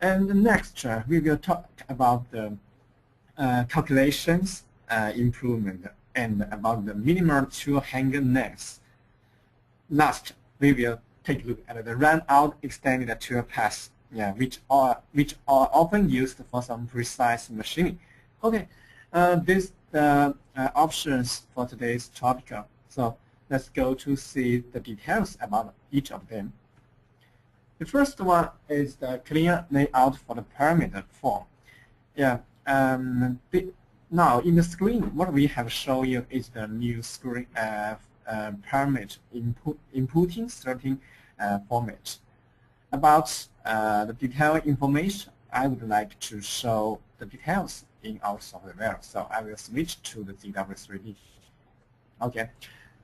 And next, we will talk about the calculations improvement and about the minimal tool hanger next. Last, we will take a look at the run-out extended toolpaths, which are often used for some precise machining. Okay, these options for today's topic. So let's go to see the details about each of them. The first one is the clear layout for the parameter form. Now in the screen, what we have shown you is the new screen parameter inputting certain format. About the detailed information, I would like to show the details in our software. So I will switch to the ZW3D. Okay,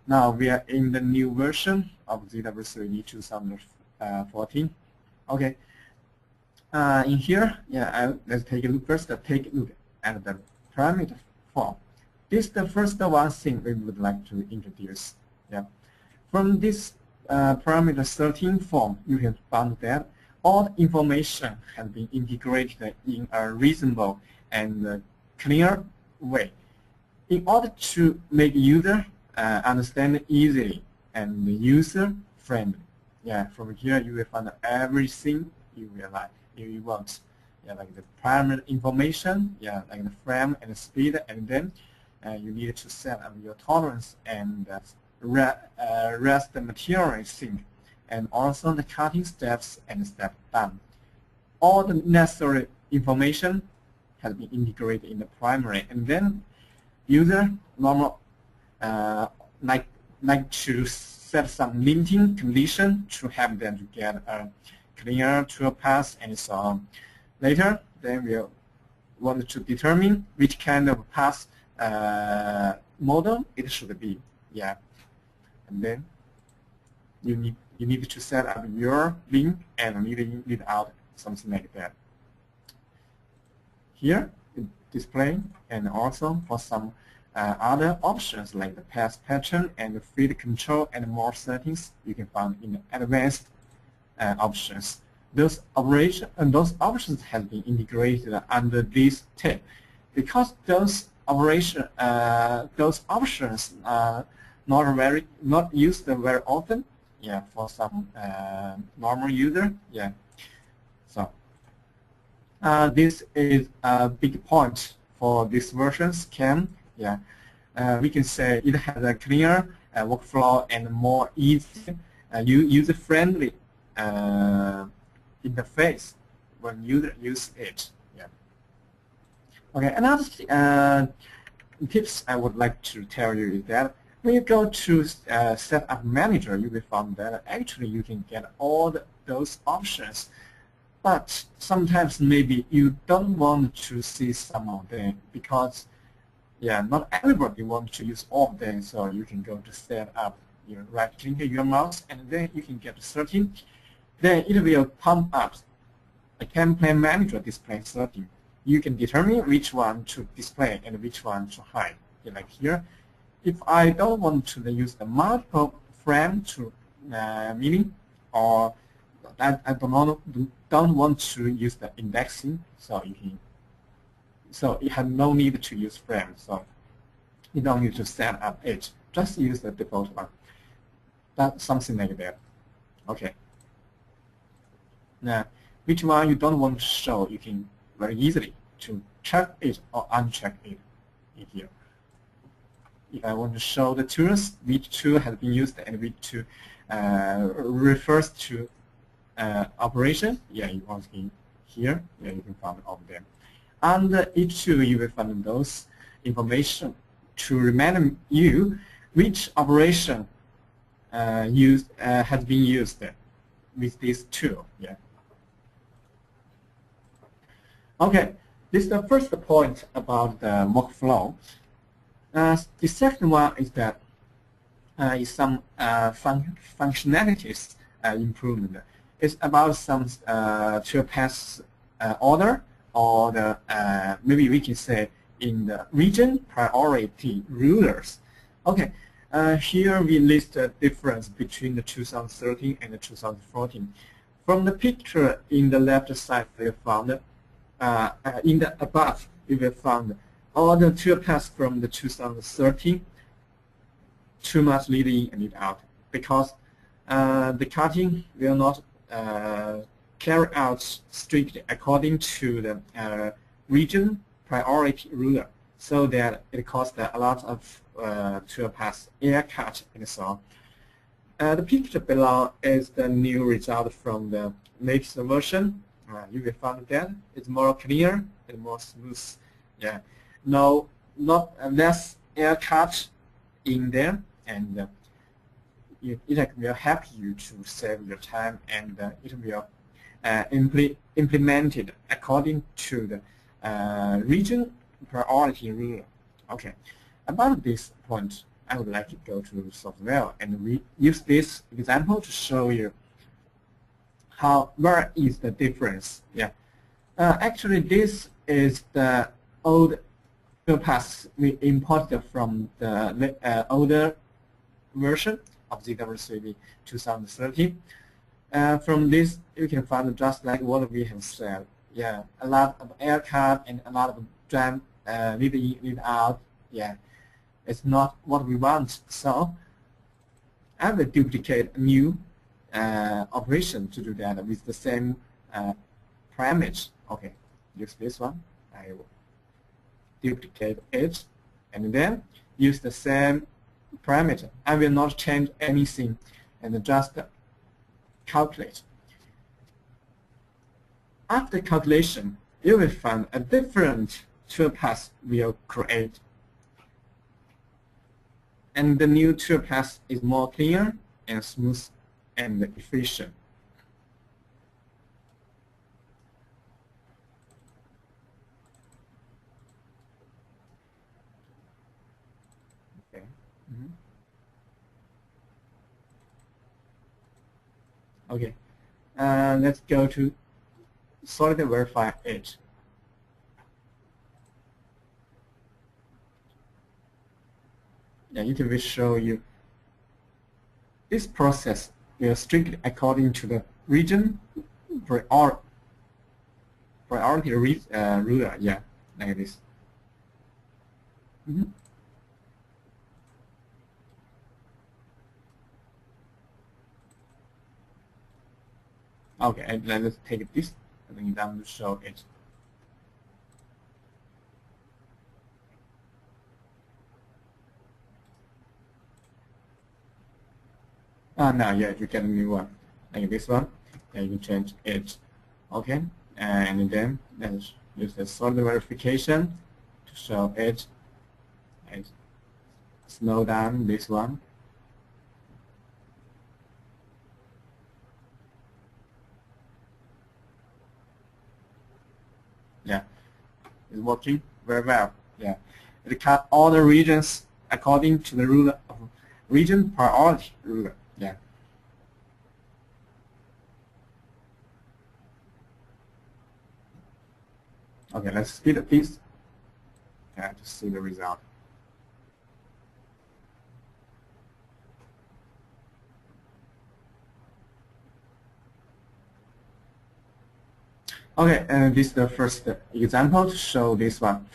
now we are in the new version of ZW3D 2014. Okay, in here, let's take a look first. Take a look at the parameter form. This is the first one thing we would like to introduce. From this parameter 13 form, you can find that all information has been integrated in a reasonable and clear way in order to make user understand easily and user friendly. From here you will find everything you will like, you want. Like the primary information, like the frame and the speed, and then you need to set up your tolerance and rest the material sync, and also the cutting steps and step done. All the necessary information has been integrated in the primary, and then user normal like to set some limiting condition to help them to get a clear toolpath and so on. Later, then we'll want to determine which kind of path model it should be. And then you need to set up your link and lead out, something like that. Here, display, and also for some other options like the path pattern and the feed control and more settings you can find in the advanced options. Those options have been integrated under this tab because those options are not used very often. For some normal user. So this is a big point for this version scan. We can say it has a clear workflow and more easy, user-friendly interface when user use it. Okay, another tips I would like to tell you is that when you go to Setup Manager, you will find that actually you can get all those options, but sometimes maybe you don't want to see some of them because not everybody wants to use all of them. So you can go to Setup, you right-click your mouse, and then you can get 13. Then it will pump up a campaign manager display setting. You can determine which one to display and which one to hide. Like here, if I don't want to use the multiple frame to meaning, or I don't want to use the indexing, so it has no need to use frame. So you don't need to set up it. Just use the default one. That's something like that. Okay. Now, which one you don't want to show, you can very easily to check it or uncheck it in here. If I want to show the tools, which tool has been used and which tool refers to operation, you want in here, you can find all of them. Under each tool, you will find those information to remind you which operation has been used with this tool. Okay, this is the first point about the workflow. The second one is that some functionalities improvement. It's about some toolpath order, or the maybe we can say in the region priority rulers. Okay, here we list the difference between the 2013 and the 2014. From the picture in the left side, we found in the above, we will find all the toolpaths from the 2013, 2 months lead in and lead out, because the cutting will not carry out strictly according to the region priority ruler, so that it costs a lot of toolpaths, air cut, and so on. The picture below is the new result from the latest version. You will find that it's more clear and more smooth. Yeah, no, not less air cut in there, and it will help you to save your time, and it will implement it according to the region priority rule. Okay, about this point, I would like to go to the software and we use this example to show you where is the difference. Yeah, actually this is the old toolpaths we imported from the older version of ZW3D 2013. From this, you can find just like what we have said. Yeah, a lot of air cut and a lot of jam lead in, lead out. Yeah, it's not what we want. So I will duplicate a new operation to do that with the same parameters. Okay, use this one. I will duplicate it and then use the same parameter. I will not change anything and just calculate. After calculation, you will find a different toolpath will create. And the new toolpath is more clear and smooth and efficient. Okay. Okay. Let's go to solid verify it. Yeah, it will show you this process will strictly according to the region priority ruler. Yeah, like this. Okay, and let's take this and then down to show it. Now, yeah, you get a new one, like this one, and you change it. Okay, and then let's use the solid verification to show it. And slow down this one. Yeah, it's working very well. Yeah, it cut all the regions according to the ruler of region priority ruler. Yeah. Okay, let's speed up this. Yeah, to see the result. Okay, and this is the first example to show this one.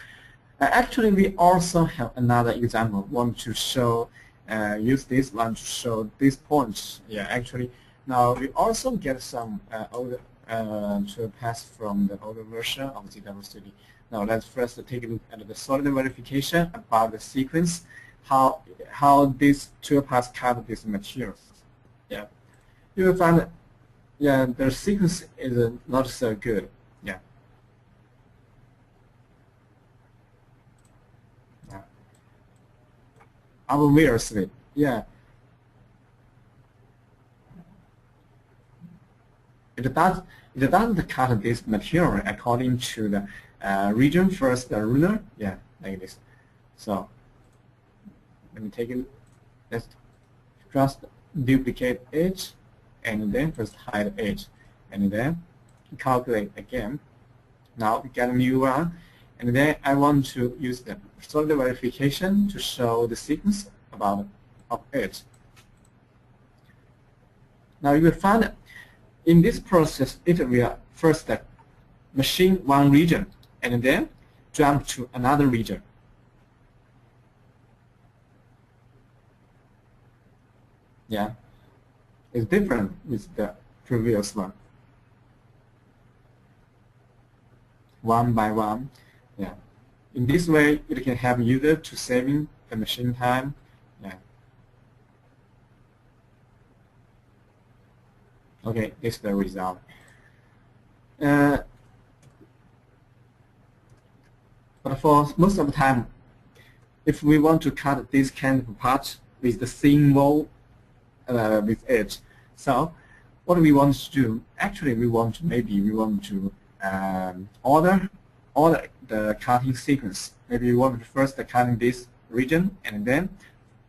Actually, we also have another example. Want to show, use this one to show this point. Yeah, actually, now we also get some older toolpaths from the older version of ZW3D. Now let's first take a look at the solid verification about the sequence, how this toolpath cut this material. Yeah, you will find that, yeah, the sequence is not so good. Yeah. Obviously, yeah. It doesn't cut this material according to the region first ruler. Yeah, like this. So let me take it. Let's just duplicate it, and then first hide it, and then calculate again. Now we get a new one, and then I want to use the solid verification to show the sequence of it. Now you will find In this process, it will first machine one region and then jump to another region. Yeah, it's different with the previous one. One by one. Yeah. In this way, it can help user to saving the machine time. Yeah. Okay, this is the result. But for most of the time, if we want to cut this kind of part with the thin wall with edge, so what we want to do, actually we want to order the cutting sequence. Maybe we want to first cutting this region and then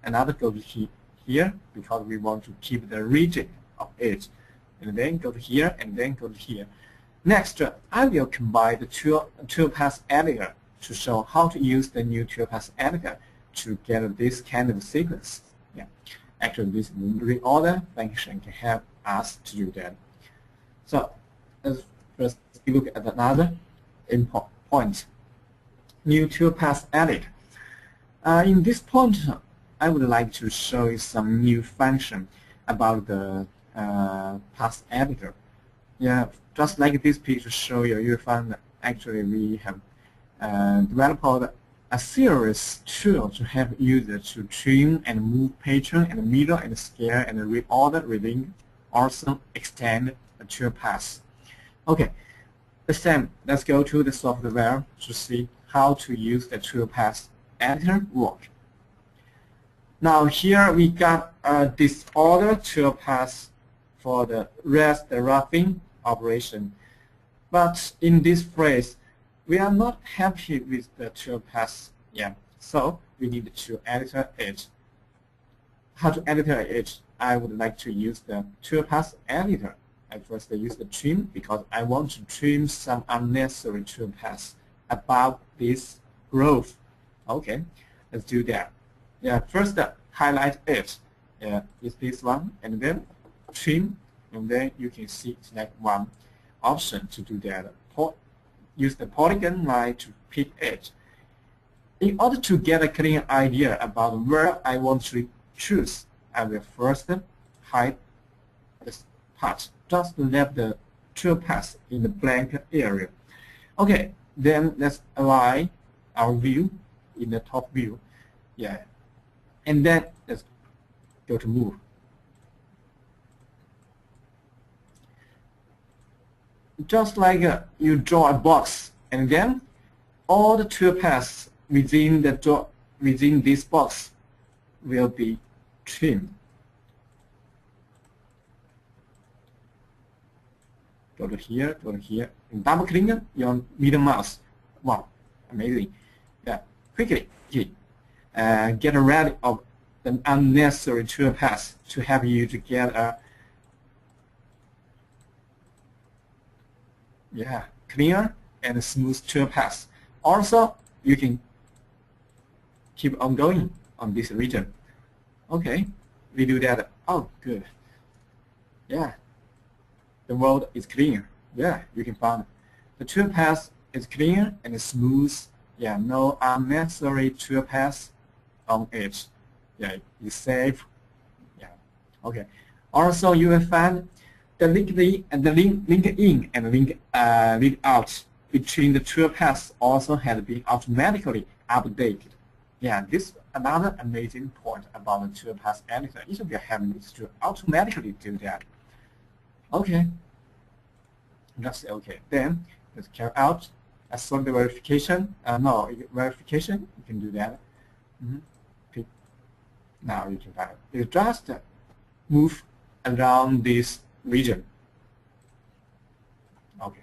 another go to here because we want to keep the region of edge, and then go to here and then go to here. Next, I will combine the Toolpath Editor to show how to use the new Toolpath Editor to get this kind of sequence. Yeah, actually this reorder function can help us to do that. So let's first look at another import point, new Toolpath Editor. In this point, I would like to show you some new function about the Path Editor. Yeah, just like this picture show you, you find that actually we have developed a serious tool to help users to trim and move pattern and mirror and scale and reorder within, also extend the toolpath. Okay, the same. Let's go to the software to see how to use the Toolpath Editor work. Now here we got a disorder toolpath for the rest the roughing operation, but in this phrase we are not happy with the toolpath. Yeah, so we need to editor it. How to editor it? I would like to use the Toolpath Editor. I first use the trim because I want to trim some unnecessary toolpaths above this growth. Okay, let's do that. Yeah, first highlight it. Yeah, it's this one, and then trim, and then you can see select one option to do that. Use the polygon line to pick it. In order to get a clear idea about where I want to choose, I will first hide this part. Just left the toolpath in the blank area. Okay, then let's align our view in the top view. Yeah, and then let's go to move. Just like you draw a box, and then all the toolpaths within this box will be trimmed. Go to here, and double click your middle mouse. Wow, amazing! Yeah, quickly get rid of the unnecessary toolpaths to help you to get a clear and smooth toolpath. Also, you can keep on going on this region. Okay, we do that. Oh, good. Yeah, the world is clear. Yeah, you can find the toolpath is clear and smooth. Yeah, no unnecessary toolpaths on it. Yeah, it's safe. Yeah, okay. Also, you will find the link in and link out between the toolpaths also has been automatically updated. Yeah, this is another amazing point about the Toolpath Editor. It will help you to automatically do that. Okay, just okay. Then let's carry out a sort of verification. Verification. You can do that. Now you can find it. You just move around this region. Okay.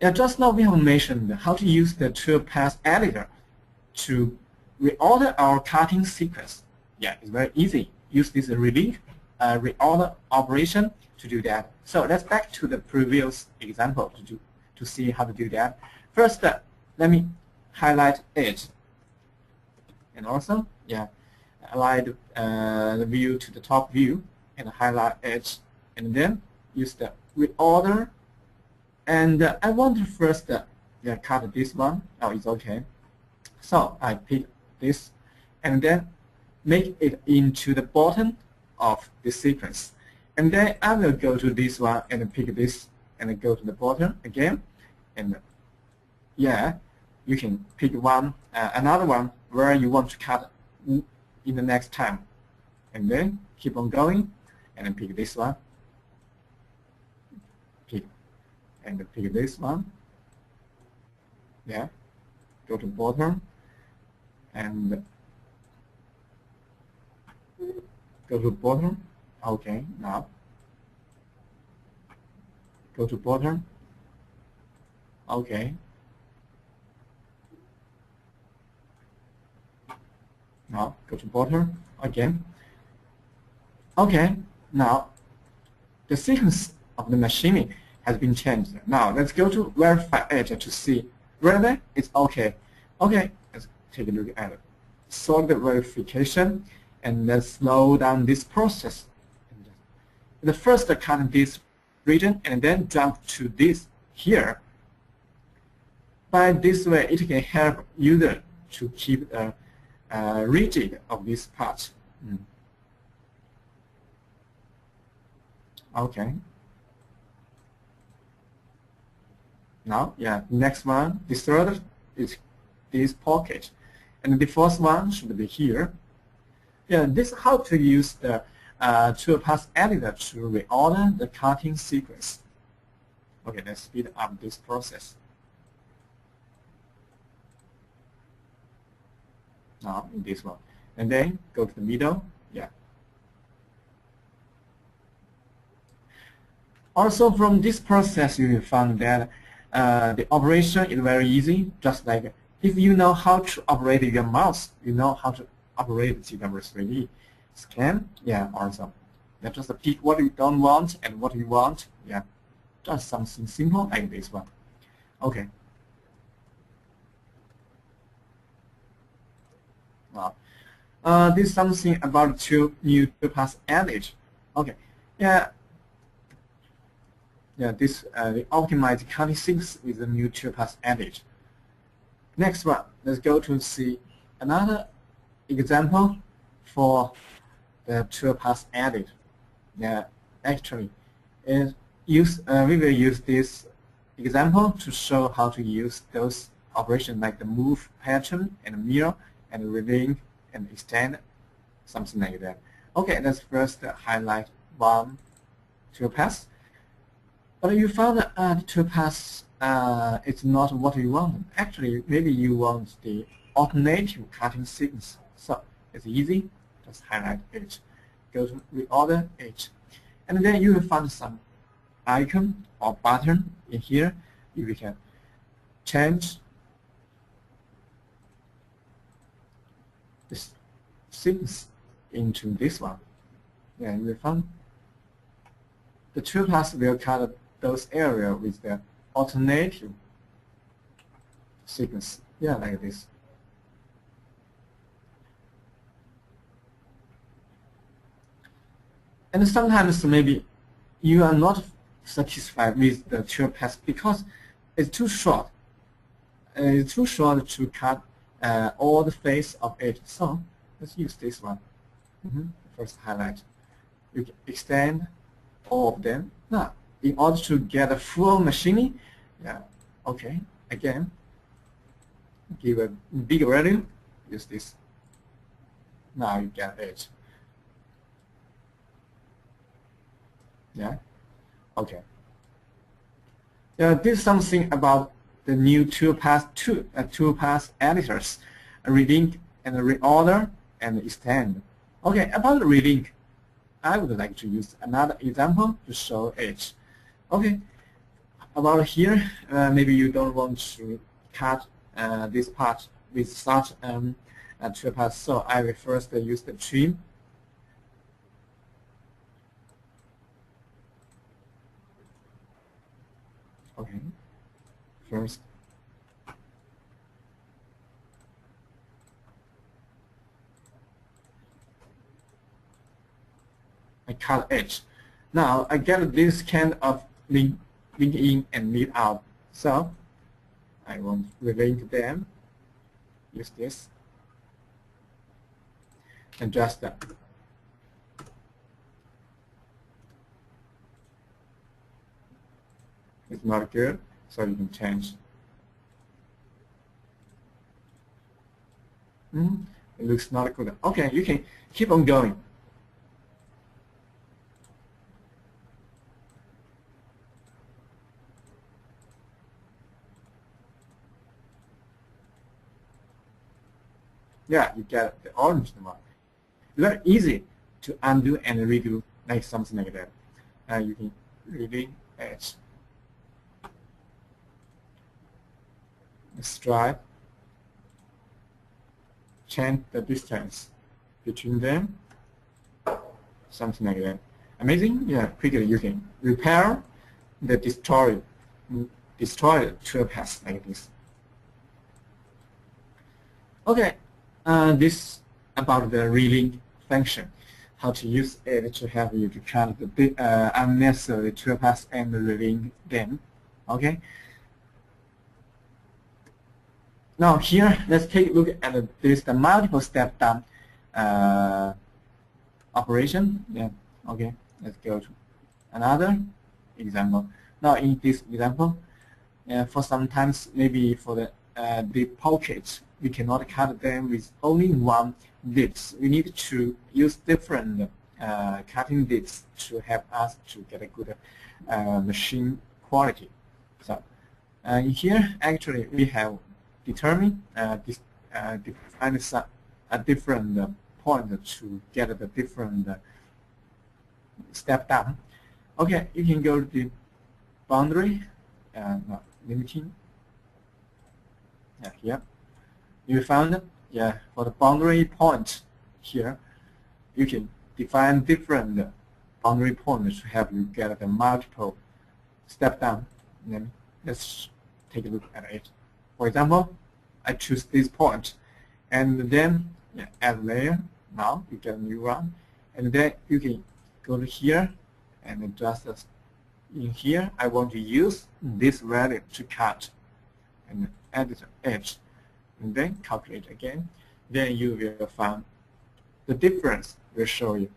Yeah, just now we have mentioned how to use the Toolpath Editor to reorder our cutting sequence. Yeah, it's very easy. Use this reorder operation to do that. So let's back to the previous example to see how to do that. First, let me highlight it, and also align the view to the top view and highlight it, and then use the reorder, and I want to first cut this one. Oh, it's okay. So I pick this and then make it into the bottom of the sequence. And then I will go to this one and pick this and go to the bottom again. And yeah, you can pick one, another one where you want to cut in the next time. And then keep on going and then pick this one. Pick this one. Yeah, go to bottom and go to bottom. Okay, now go to bottom. Okay. Now go to bottom again. Okay, now the sequence of the machining has been changed. Now let's go to verify it to see whether it's okay. Okay, let's take a look at it. Solve the verification and let's slow down this process. The first cut this region and then jump to this here. By this way, it can help user to keep the rigid of this part. Okay. Now, yeah, next one, the third is this pocket, and the fourth one should be here. Yeah, this is how to use the Toolpath Editor to reorder the cutting sequence. Okay, let's speed up this process. Now, in this one, and then go to the middle. Yeah. Also, from this process, you will find that the operation is very easy. Just like if you know how to operate your mouse, you know how to operate ZW3D scan. Yeah, also. Yeah, just pick what you don't want and what you want. Yeah, just something simple like this one. Okay. Now, this is something about new Toolpath Editor. Okay. Yeah. Yeah, this the optimized cutting sequence with the new Toolpath Editor. Next one, let's go to see another example for the Toolpath Editor. Yeah, actually, we will use this example to show how to use those operations like the move pattern and mirror and reveal and extend, something like that. Okay, let's first highlight one toolpath. But you found that the toolpath it's not what you want. Actually, maybe you want the alternative cutting sequence. So it's easy. Just highlight it. Go to reorder it. And then you will find some icon or button in here. You can change this sequence into this one. Yeah, you will find the Toolpath will cut those areas with the alternative sequence. Yeah, like this. And sometimes maybe you are not satisfied with the Toolpath because it's too short. It's too short to cut all the face of it. So let's use this one. First highlight. You can extend all of them. Now, in order to get a full machining, yeah, okay, again, give a big value, use this. Now you get it. Yeah, okay. This is something about the new Toolpath editors, relink and reorder and extend. Okay, about relink, I would like to use another example to show it. Okay, about here, maybe you don't want to cut this part with such a Toolpath, so I will first use the trim. Okay, first I cut edge. Now I get this kind of link in and link out. So I want to relink them. Use this. Adjust that. It's not good, so you can change. It looks not good. Okay, you can keep on going. Yeah, you get the orange one. Very easy to undo and redo, like something like that. You can really edge, stripe, change the distance between them, something like that. Amazing? Yeah, quickly you can repair the destroyed toolpath like this. Okay, this about the relink function, how to use it to help you to cut the unnecessary toolpaths and relink them. Okay. Now here, let's take a look at the multiple step down operation. Yeah. Okay. Let's go to another example. Now in this example, for sometimes maybe for the pockets, we cannot cut them with only one bits. We need to use different cutting bits to help us to get a good machine quality. So here actually we have defined a different point to get the different step down. Okay, you can go to the boundary, limiting. Yeah, here. You found it? Yeah, for the boundary point here, you can define different boundary points to help you get the multiple step down. And then let's take a look at it. For example, I choose this point, and then add layer. Now you get a new one, and then you can go to here and adjust this. In here, I want to use this value to cut and add the edge, and then calculate again. Then you will find the difference will show you.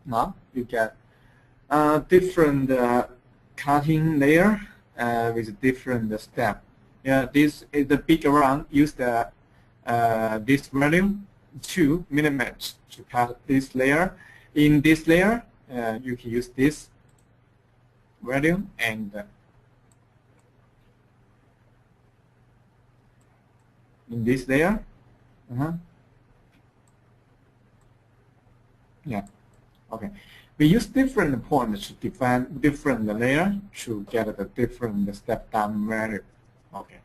Now you get different cutting layer with different step. Yeah, this is the big round. Use the this value 2 millimeters to cut this layer. In this layer, you can use this value, and in this layer, yeah. Okay, we use different points to define different layer to get the different step down value. Okay.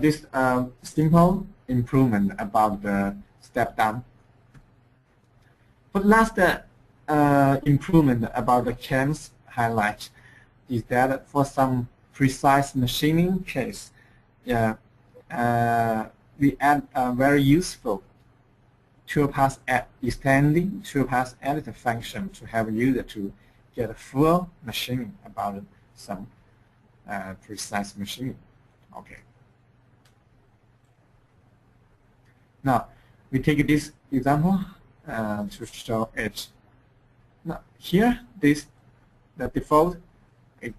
This simple improvement about the step down. But last improvement about the CAM's highlight is that for some precise machining case, we add a very useful Toolpath extending Toolpath editor function to help user to get a full machining about some precise machining. Okay. Now we take this example to show it. Now here the default is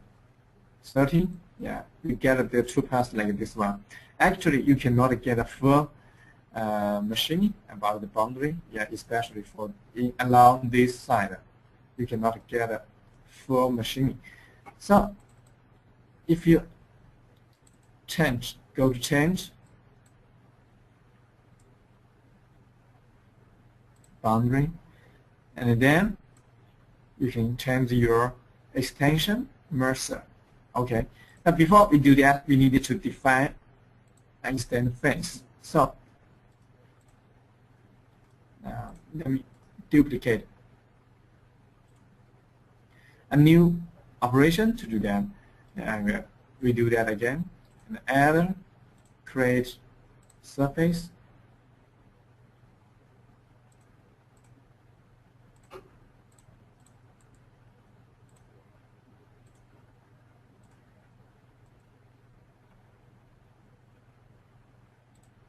30. Yeah, we get the Toolpath like this one. Actually, you cannot get a full machining about the boundary. Yeah, especially for along this side, you cannot get a full machining. So if you go to change boundary, and then you can change your extension Mercer. Okay. Now before we do that, we needed to define an extend phase. So let me duplicate a new operation to do that. And we do that again. And add, create surface.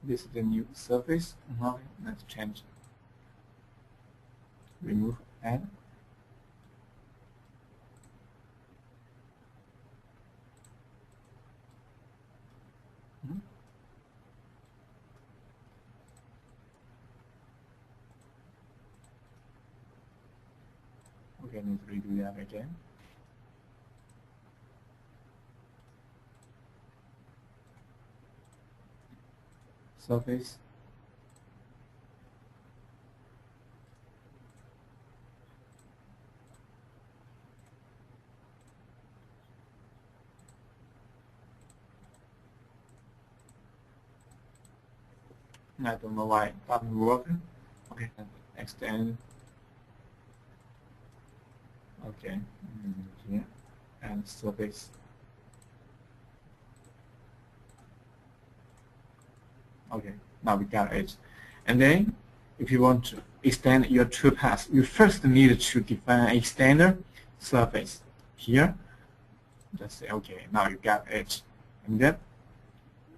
This is the new surface. Let's change. Remove add. Okay, let's redo that again. Surface. I don't know why it doesn't work. Okay, extend. Okay, here and surface. Okay, now we got it. And then, if you want to extend your toolpath, you first need to define an extender surface here. Just say, okay, now you got it. And then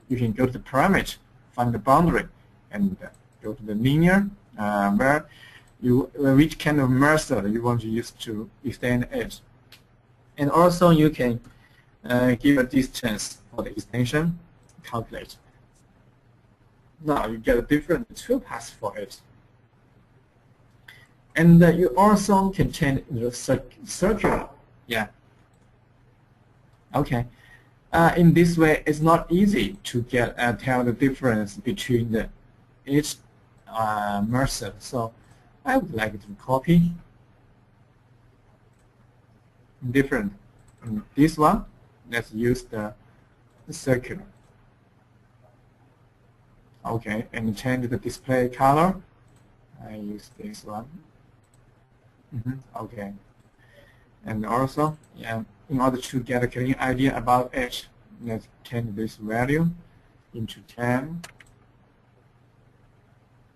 you can go to the parameter, find the boundary, and go to the linear, which kind of Mercer you want to use to extend it. And also you can give a distance for the extension, calculate. Now you get a different toolpath for it. And you also can change the circular. Yeah. Okay. In this way, it's not easy to get tell the difference between each Mercer. So I would like to copy different. This one, let's use the circular. Okay, and change the display color. I use this one. Okay. And also, yeah, in order to get a clear idea about it, let's change this value into 10.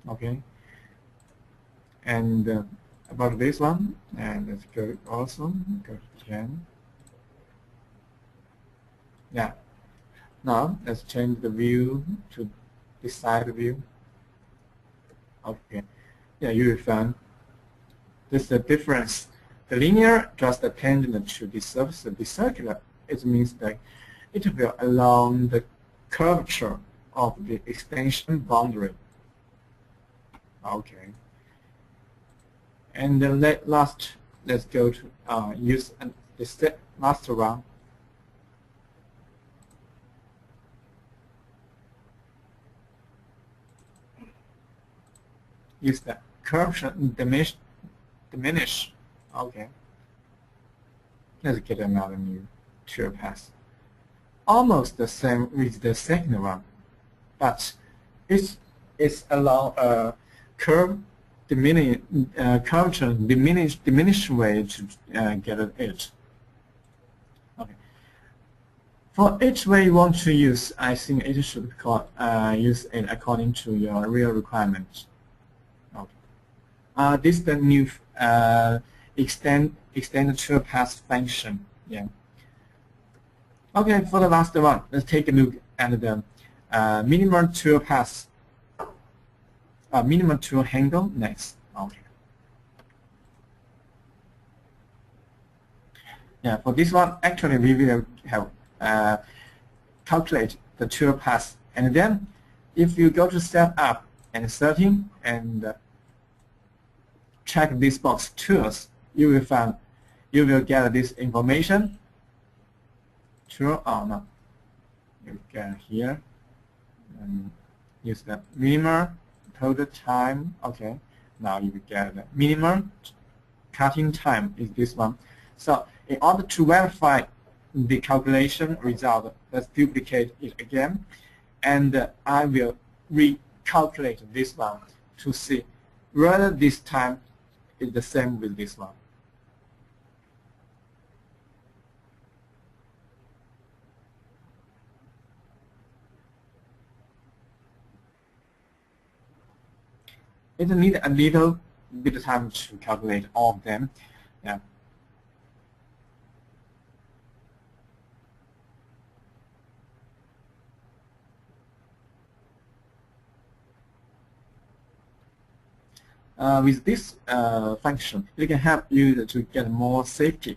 Okay. And about this one, and let's go also go to 10. Yeah. Now let's change the view to this side view. Okay. Yeah, you will find this is the difference. The linear just a tangent to the surface. The circular, it means that it will along the curvature of the extension boundary. Okay. And then let's go to use the last one. Use the curvature diminish. Okay. Let's get another new toolpath. Almost the same with the second one, but it's along a curve curvature diminished way to get it. Okay. For each way you want to use, I think it should use it according to your real requirements. Okay. This is the new extend toolpath function. Yeah. Okay, for the last one, let's take a look at the minimal toolpath. Minimum tool handle next. Okay. Yeah, for this one, actually we will have calculate the toolpath, and then if you go to setup and setting and check this box tools, you will get this information. True or not? You get here and use the minimal total time. Okay, now you get the minimum cutting time is this one. So in order to verify the calculation result, let's duplicate it again, and I will recalculate this one to see whether this time is the same with this one. It needs a little bit of time to calculate all of them. Yeah. With this function, it can help you to get more safety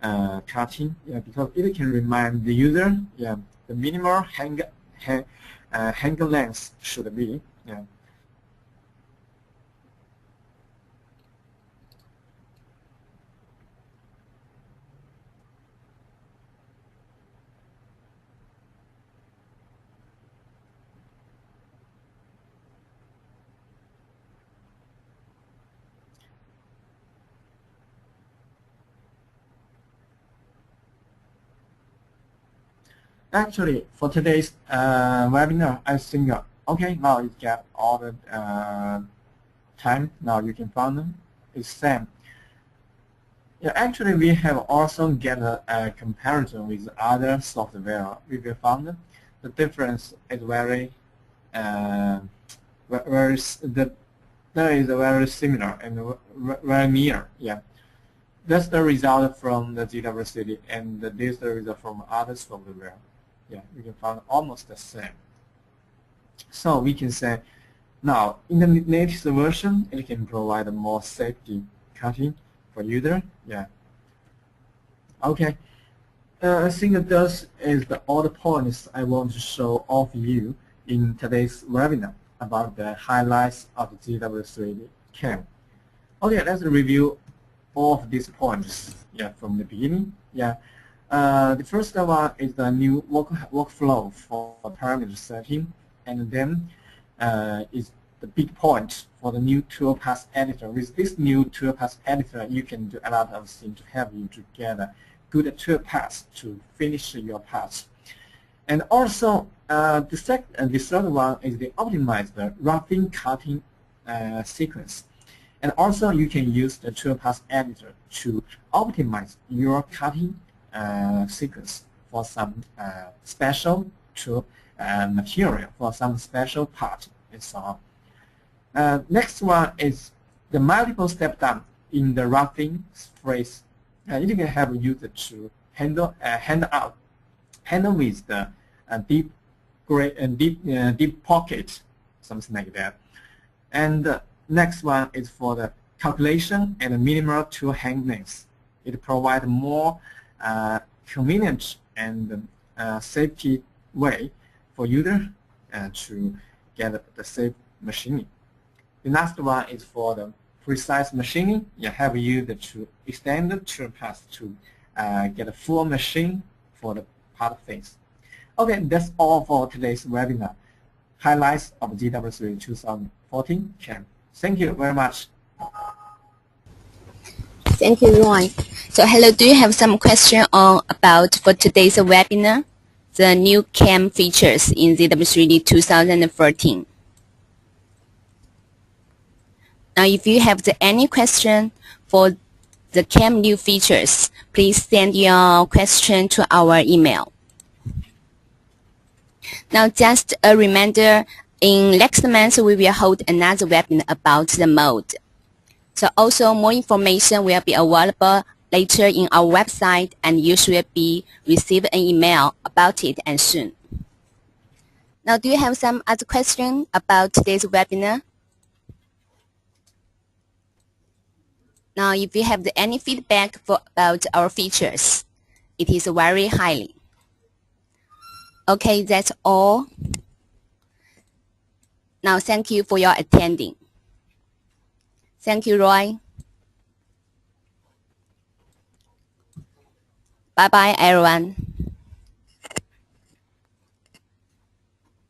cutting, because it can remind the user, the minimal hanger length should be. Actually, for today's webinar, I think, okay, now you get all the time. Now you can find them. It's same. Yeah, actually, we have also get a comparison with other software. We will find the difference is very, there is very similar and very near. Yeah. That's the result from the ZW3D, and this is the result from other software. Yeah, we can find almost the same. So we can say, now in the latest version, it can provide more safety cutting for user. Yeah. Okay. I think those is all the points I want to show off you in today's webinar about the highlights of the ZW3D CAM. Okay, let's review all of these points. Yeah, from the beginning. Yeah. The first one is the new workflow for parameter setting, and then is the big point for the new Toolpath Editor. With this new Toolpath Editor, you can do a lot of things to help you to get a good toolpath to finish your path. And also, the third one is the optimized roughing cutting sequence. And also, you can use the Toolpath Editor to optimize your cutting sequence for some special material, for some special part, and so on. Next one is the multiple step down in the roughing phrase. It can help user to handle with the deep pocket, something like that. And next one is for the calculation and minimal tool hang length. It provides more convenient and safety way for user to get the safe machining. The last one is for the precise machining. You have user to extend the toolpath to get a full machine for the part things. Okay, that's all for today's webinar. Highlights of ZW3 2014 CAM. Thank you very much. Thank you, Roy. So hello, do you have some question about for today's webinar, the new CAM features in ZW3D 2014? Now, if you have any question for the CAM new features, please send your question to our email. Now, just a reminder, in next month, we will hold another webinar about the mode. So also more information will be available later in our website, and you should be receive an email about it and soon. Now, do you have some other question about today's webinar? Now, if you have any feedback about our features, it is very highly. Okay, that's all. Now, thank you for your attending. Thank you, Roy. Bye-bye, everyone.